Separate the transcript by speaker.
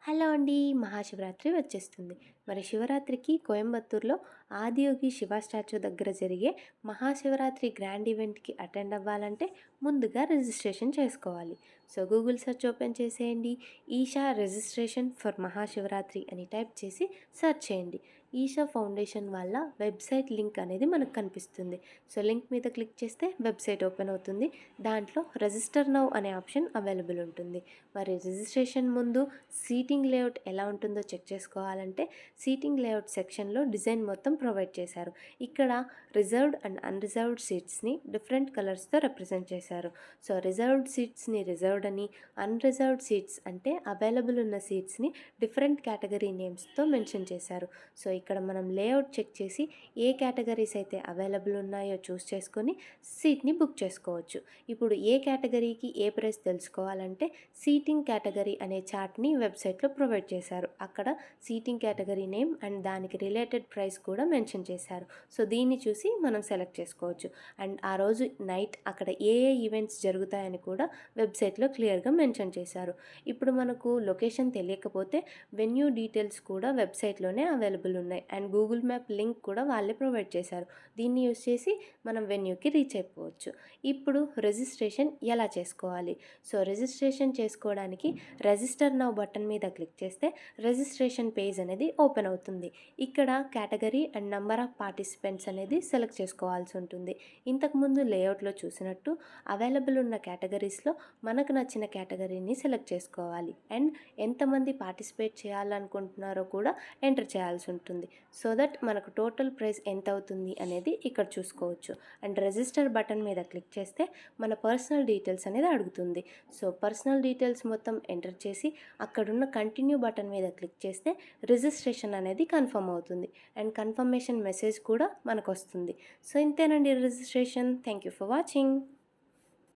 Speaker 1: Hello అండి. మహాశివరాత్రి వచ్చేస్తుంది. మరి శివరాత్రికి కోయంబత్తూర్‌లో ఆదియోగి శివ స్టాచ్యూ దగ్గర జరిగే మహాశివరాత్రి గ్రాండ్ ఈవెంట్‌కి అటెండ్ అవ్వాలంటే ముందుగా రిజిస్ట్రేషన్ చేసుకోవాలి. సో గూగుల్ సెర్చ్ ఓపెన్ చేసేయండి. ఈషా రిజిస్ట్రేషన్ ఫర్ మహాశివరాత్రి అని టైప్ చేసి సెర్చ్ చేయండి. ఈషా ఫౌండేషన్ వాళ్ళ వెబ్సైట్ లింక్ అనేది మనకు కనిపిస్తుంది. సో లింక్ మీద క్లిక్ చేస్తే వెబ్సైట్ ఓపెన్ అవుతుంది. దాంట్లో రిజిస్టర్ నౌ అనే ఆప్షన్ అవైలబుల్ ఉంటుంది. మరి రిజిస్ట్రేషన్ ముందు సీటింగ్ లేఅవుట్ ఎలా ఉంటుందో చెక్ చేసుకోవాలంటే సీటింగ్ లేఅవుట్ సెక్షన్లో డిజైన్ మొత్తం ప్రొవైడ్ చేశారు. ఇక్కడ రిజర్వ్డ్ అండ్ అన్రిజర్వ్డ్ సీట్స్ని డిఫరెంట్ కలర్స్తో రిప్రజెంట్ చేశారు. సో రిజర్వ్డ్ సీట్స్ని రిజర్వ్డ్ అని, అన్రిజర్వ్డ్ సీట్స్ అంటే అవైలబుల్ ఉన్న సీట్స్ని డిఫరెంట్ కేటగిరీ నేమ్స్తో మెన్షన్ చేశారు. సో ఇక్కడ మనం లేఅవుట్ చెక్ చేసి ఏ కేటగిరీస్ అయితే అవైలబుల్ ఉన్నాయో చూస్ చేసుకొని సీట్ని బుక్ చేసుకోవచ్చు. ఇప్పుడు ఏ కేటగిరీకి ఏ ప్రైస్ తెలుసుకోవాలంటే సీటింగ్ కేటగిరీ అనే చార్ట్ని వెబ్సైట్లో ప్రొవైడ్ చేశారు. అక్కడ సీటింగ్ కేటగిరీ నేమ్ అండ్ దానికి రిలేటెడ్ ప్రైస్ కూడా మెన్షన్ చేశారు. సో దీన్ని చూసి మనం సెలెక్ట్ చేసుకోవచ్చు. అండ్ ఆ రోజు నైట్ అక్కడ ఏ ఈవెంట్స్ జరుగుతాయని కూడా వెబ్సైట్లో క్లియర్గా మెన్షన్ చేశారు. ఇప్పుడు మనకు లొకేషన్ తెలియకపోతే వెన్యూ డీటెయిల్స్ కూడా వెబ్సైట్లోనే అవైలబుల్ ఉన్నాయి. అండ్ గూగుల్ మ్యాప్ లింక్ కూడా వాళ్ళే ప్రొవైడ్ చేశారు. దీన్ని యూస్ చేసి మనం వెన్యూకి రీచ్ అయిపోవచ్చు. ఇప్పుడు రిజిస్ట్రేషన్ ఎలా చేసుకోవాలి? సో రిజిస్ట్రేషన్ చేసుకోవడానికి రిజిస్టర్ నౌ బటన్ మీద క్లిక్ చేస్తే రిజిస్ట్రేషన్ పేజ్ అనేది ఓపెన్ అవుతుంది. ఇక్కడ category and number of participants అనేది సెలెక్ట్ చేసుకోవాల్సి ఉంటుంది. ఇంతకుముందు లేఅవుట్లో చూసినట్టు అవైలబుల్ ఉన్న కేటగిరీస్లో మనకు నచ్చిన కేటగిరీని సెలెక్ట్ చేసుకోవాలి. అండ్ ఎంతమంది పార్టిసిపేట్ చేయాలనుకుంటున్నారో కూడా ఎంటర్ చేయాల్సి ఉంటుంది. సో దట్ మనకు టోటల్ ప్రైస్ ఎంత అవుతుంది అనేది ఇక్కడ చూసుకోవచ్చు. అండ్ రిజిస్టర్ బటన్ మీద క్లిక్ చేస్తే మన పర్సనల్ డీటెయిల్స్ అనేది అడుగుతుంది. సో పర్సనల్ డీటెయిల్స్ మొత్తం ఎంటర్ చేసి అక్కడున్న కంటిన్యూ బటన్ మీద క్లిక్ చేస్తే రిజిస్ట్రేషన్ అనేది కన్ఫర్మ్ అవుతుంది. అండ్ కన్ఫర్మేషన్ మెసేజ్ కూడా మనకు వస్తుంది. సో ఇంతేనండి registration. Thank you for watching.